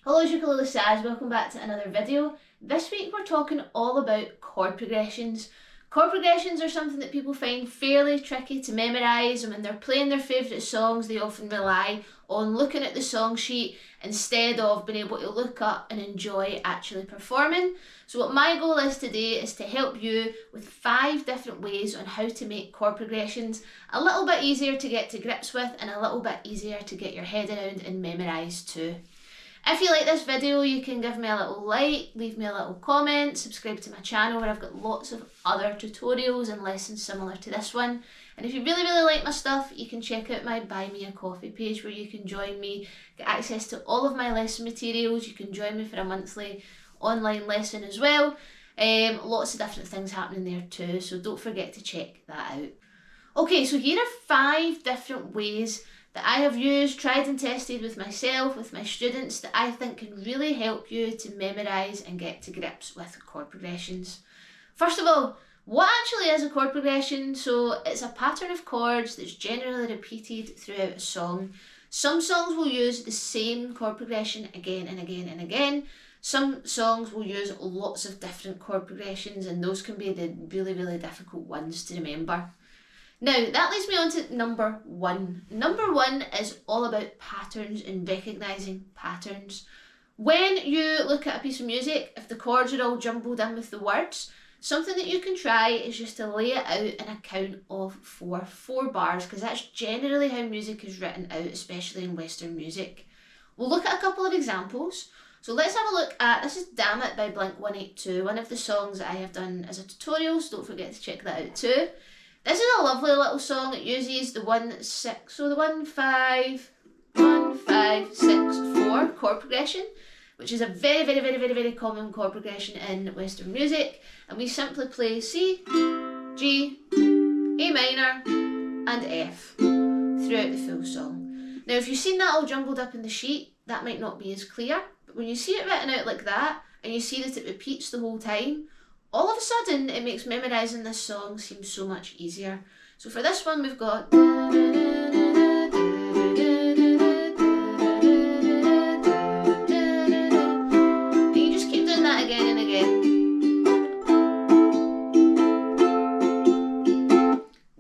Hello Ukulele Saz, welcome back to another video. This week we're talking all about chord progressions. Chord progressions are something that people find fairly tricky to memorise, and when they're playing their favourite songs they often rely on looking at the song sheet instead of being able to look up and enjoy actually performing. So what my goal is today is to help you with 5 different ways on how to make chord progressions a little bit easier to get to grips with and a little bit easier to get your head around and memorise too. If you like this video, you can give me a little like, leave me a little comment, subscribe to my channel where I've got lots of other tutorials and lessons similar to this one. And if you really like my stuff, you can check out my Buy Me a Coffee page where you can join me, get access to all of my lesson materials. You can join me for a monthly online lesson as well. Lots of different things happening there too, so don't forget to check that out. Okay, so here are 5 different ways that I have used, tried and tested with myself, with my students, that I think can really help you to memorise and get to grips with chord progressions. First of all, what actually is a chord progression? So it's a pattern of chords that's generally repeated throughout a song. Some songs will use the same chord progression again and again and again. Some songs will use lots of different chord progressions, and those can be the really difficult ones to remember. Now, that leads me on to number 1. Number 1 is all about patterns and recognising patterns. When you look at a piece of music, if the chords are all jumbled in with the words, something that you can try is just to lay it out in a count of 4 bars, because that's generally how music is written out, especially in Western music. We'll look at a couple of examples. So let's have a look at, this is Damn It by Blink-182, one of the songs that I have done as a tutorial, so don't forget to check that out too. This is a lovely little song. It uses the 1-6, so the 1-5-1-5-6-4 chord progression, which is a very common chord progression in Western music. And we simply play C, G, A minor, and F throughout the full song. Now, if you've seen that all jumbled up in the sheet, that might not be as clear, but when you see it written out like that, and you see that it repeats the whole time, all of a sudden it makes memorising this song seem so much easier. So for this one we've got, and you just keep doing that again and again.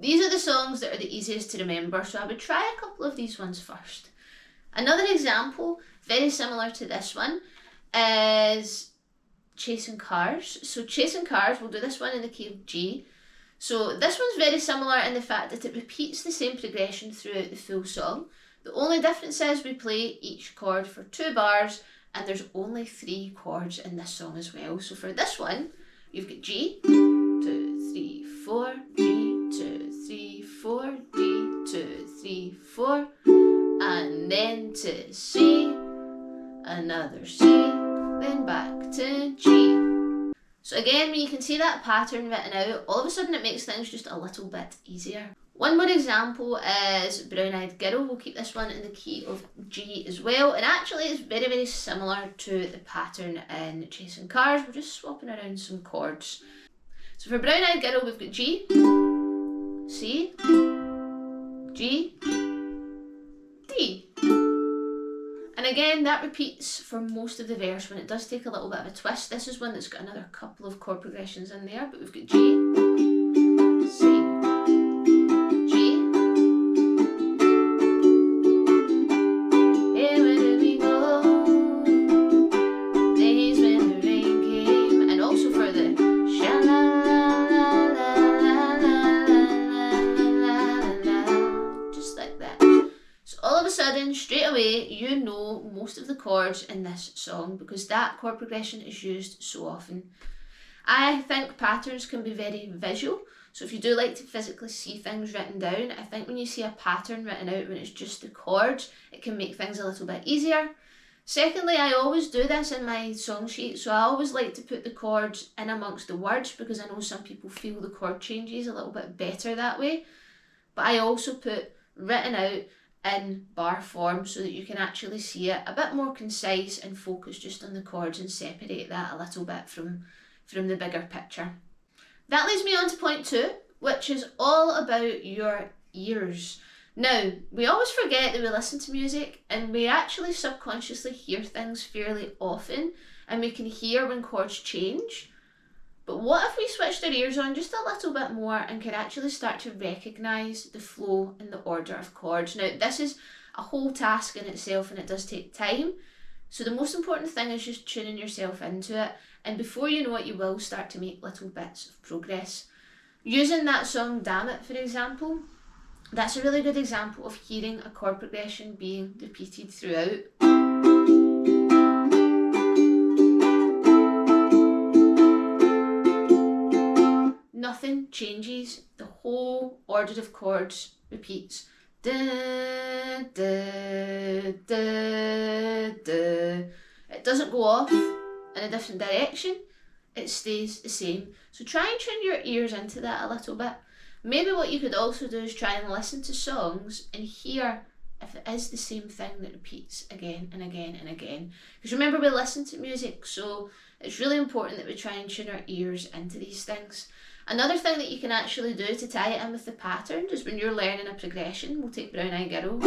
These are the songs that are the easiest to remember, so I would try a couple of these ones first. Another example, very similar to this one, is Chasing Cars. So Chasing Cars, we'll do this one in the key of G. So this one's very similar in the fact that it repeats the same progression throughout the full song. The only difference is we play each chord for 2 bars, and there's only 3 chords in this song as well. So for this one, you've got G, 2, 3, 4, G, 2, 3, 4, D, 2, 3, 4, and then to C, another C, then back to G. So again, when you can see that pattern written out, all of a sudden it makes things just a little bit easier. One more example is Brown Eyed Girl. We'll keep this one in the key of G as well, and actually it's very similar to the pattern in Chasing Cars. We're just swapping around some chords. So for Brown Eyed Girl we've got G, C, G, D. And again, that repeats for most of the verse when it does take a little bit of a twist. This is one that's got another couple of chord progressions in there, but we've got G, C, G. Hey, where do we go? Days when the rain came. And also for the sha-la-la-la-la-la-la-la-la-la, just like that. So all of a sudden, straight away, you know most of the chords in this song because that chord progression is used so often. I think patterns can be very visual, so if you do like to physically see things written down, I think when you see a pattern written out when it's just the chords, it can make things a little bit easier. Secondly, I always do this in my song sheet, so I always like to put the chords in amongst the words because I know some people feel the chord changes a little bit better that way. But I also put written out in bar form so that you can actually see it a bit more concise and focus just on the chords and separate that a little bit from the bigger picture. That leads me on to point 2, which is all about your ears. Now, we always forget that we listen to music and we actually subconsciously hear things fairly often, and we can hear when chords change. But what if we switched our ears on just a little bit more and could actually start to recognise the flow and the order of chords? Now, this is a whole task in itself and it does take time. So the most important thing is just tuning yourself into it, and before you know it, you will start to make little bits of progress. Using that song Damn It, for example, that's a really good example of hearing a chord progression being repeated throughout. Nothing changes, the whole order of chords repeats. Da, da, da, da. It doesn't go off in a different direction, it stays the same. So try and tune your ears into that a little bit. Maybe what you could also do is try and listen to songs and hear if it is the same thing that repeats again and again and again. Because remember, we listen to music, so it's really important that we try and tune our ears into these things. Another thing that you can actually do to tie it in with the pattern is when you're learning a progression. We'll take Brown Eye Girl.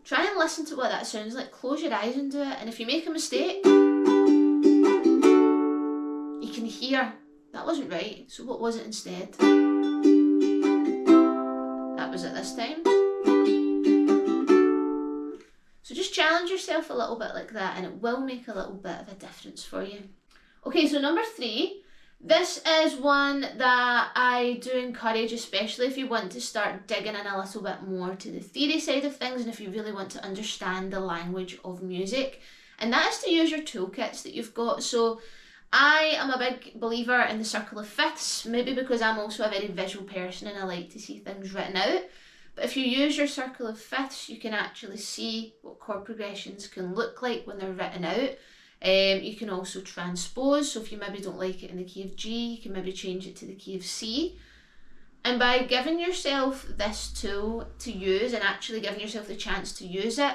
Try and listen to what that sounds like. Close your eyes and do it. And if you make a mistake, you can hear, that wasn't right, so what was it instead? That was it this time. So just challenge yourself a little bit like that and it will make a little bit of a difference for you. Okay, so number 3, this is one that I do encourage, especially if you want to start digging in a little bit more to the theory side of things and if you really want to understand the language of music, and that is to use your toolkits that you've got. So I am a big believer in the circle of fifths, maybe because I'm also a very visual person and I like to see things written out. But if you use your circle of fifths, you can actually see what chord progressions can look like when they're written out. You can also transpose, so if you maybe don't like it in the key of G, you can maybe change it to the key of C. And by giving yourself this tool to use and actually giving yourself the chance to use it,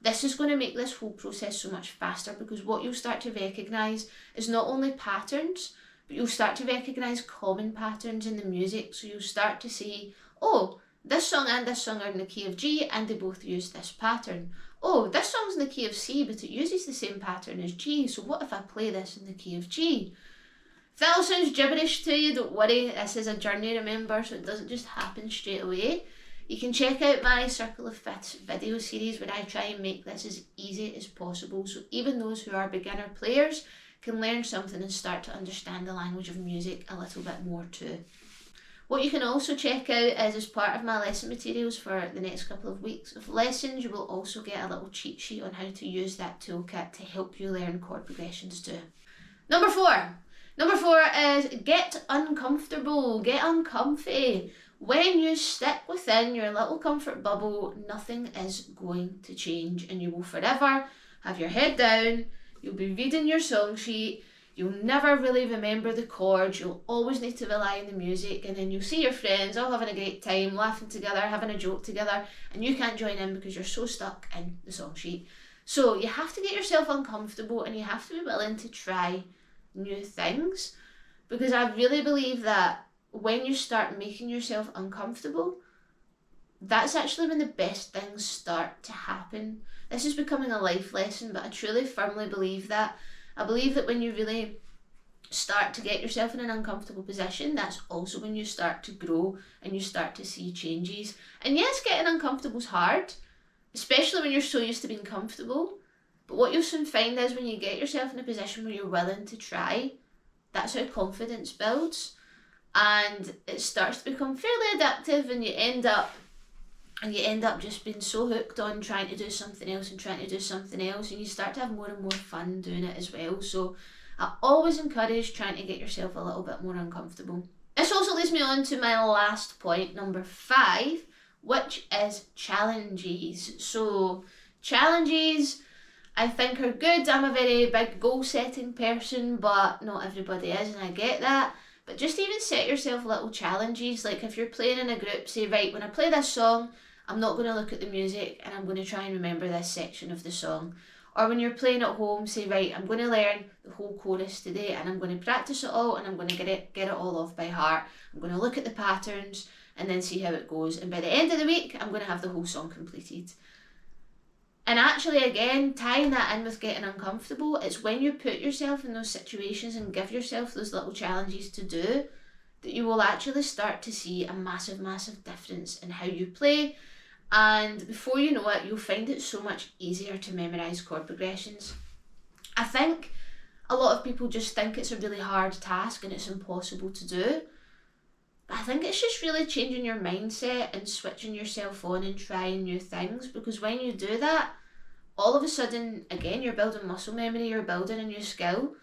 this is going to make this whole process so much faster, because what you'll start to recognise is not only patterns, but you'll start to recognise common patterns in the music. So you'll start to see, oh, this song and this song are in the key of G and they both use this pattern. Oh, this song's in the key of C but it uses the same pattern as G, so what if I play this in the key of G? If that all sounds gibberish to you, don't worry, this is a journey, remember, so it doesn't just happen straight away. You can check out my Circle of Fifths video series where I try and make this as easy as possible, so even those who are beginner players can learn something and start to understand the language of music a little bit more too. What you can also check out is, as part of my lesson materials for the next couple of weeks of lessons, you will also get a little cheat sheet on how to use that toolkit to help you learn chord progressions too. Number 4. Number 4 is get uncomfortable, get uncomfy. When you stick within your little comfort bubble, nothing is going to change and you will forever have your head down, you'll be reading your song sheet, you'll never really remember the chords, you'll always need to rely on the music, and then you'll see your friends all having a great time, laughing together, having a joke together, and you can't join in because you're so stuck in the song sheet. So you have to get yourself uncomfortable and you have to be willing to try new things, because I really believe that when you start making yourself uncomfortable, that's actually when the best things start to happen. This is becoming a life lesson, but I truly firmly believe that. I believe that when you really start to get yourself in an uncomfortable position, that's also when you start to grow and you start to see changes. And yes, getting uncomfortable is hard, especially when you're so used to being comfortable. But what you'll soon find is when you get yourself in a position where you're willing to try, that's how confidence builds. And it starts to become fairly addictive, and you end up just being so hooked on trying to do something else and trying to do something else, and you start to have more and more fun doing it as well. So I always encourage trying to get yourself a little bit more uncomfortable. This also leads me on to my last point, number 5, which is challenges. So challenges, I think, are good. I'm a very big goal setting person, but not everybody is, and I get that. But just even set yourself little challenges, like if you're playing in a group, say, right, when I play this song, I'm not going to look at the music and I'm going to try and remember this section of the song. Or when you're playing at home, say, right, I'm going to learn the whole chorus today and I'm going to practice it all and I'm going to get it all off by heart. I'm going to look at the patterns and then see how it goes. And by the end of the week, I'm going to have the whole song completed. And actually, again, tying that in with getting uncomfortable, it's when you put yourself in those situations and give yourself those little challenges to do that you will actually start to see a massive, massive difference in how you play. And before you know it, you'll find it so much easier to memorise chord progressions. I think a lot of people just think it's a really hard task and it's impossible to do. But I think it's just really changing your mindset and switching yourself on and trying new things, because when you do that, all of a sudden, again, you're building muscle memory, you're building a new skill.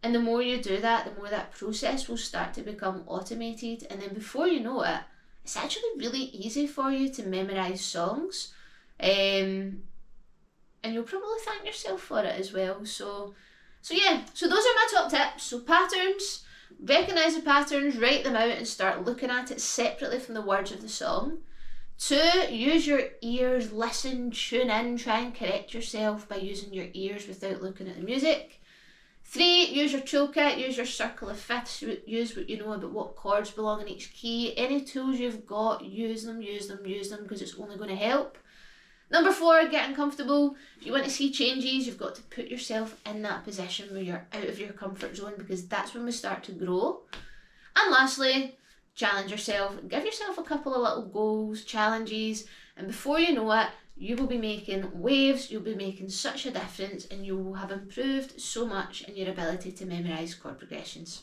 And the more you do that, the more that process will start to become automated. And then before you know it, it's actually really easy for you to memorise songs. And you'll probably thank yourself for it as well. So yeah, so those are my top tips. So patterns, recognise the patterns, write them out and start looking at it separately from the words of the song. 2, use your ears, listen, tune in, try and correct yourself by using your ears without looking at the music. 3, use your toolkit, use your circle of fifths, use what you know about what chords belong in each key. Any tools you've got, use them, because it's only going to help. Number 4, get uncomfortable. If you want to see changes, you've got to put yourself in that position where you're out of your comfort zone, because that's when we start to grow. And lastly, challenge yourself. Give yourself a couple of little goals, challenges, and before you know it, you will be making waves, you'll be making such a difference, and you will have improved so much in your ability to memorise chord progressions.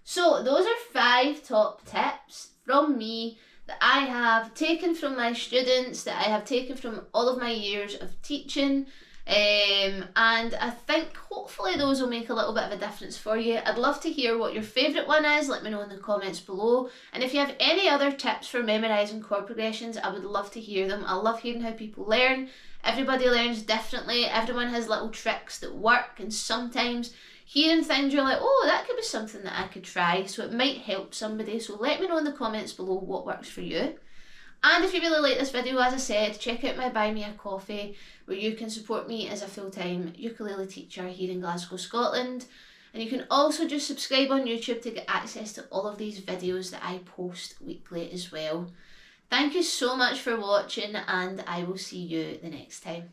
So those are 5 top tips from me that I have taken from my students, that I have taken from all of my years of teaching, and I think hopefully those will make a little bit of a difference for you. I'd love to hear what your favourite one is. Let me know in the comments below. And if you have any other tips for memorising chord progressions, I would love to hear them. I love hearing how people learn. Everybody learns differently. Everyone has little tricks that work, and sometimes hearing things you're like, oh, that could be something that I could try, so it might help somebody. So let me know in the comments below what works for you. And if you really like this video, as I said, check out my Buy Me a Coffee, where you can support me as a full-time ukulele teacher here in Glasgow, Scotland. And you can also just subscribe on YouTube to get access to all of these videos that I post weekly as well. Thank you so much for watching, and I will see you the next time.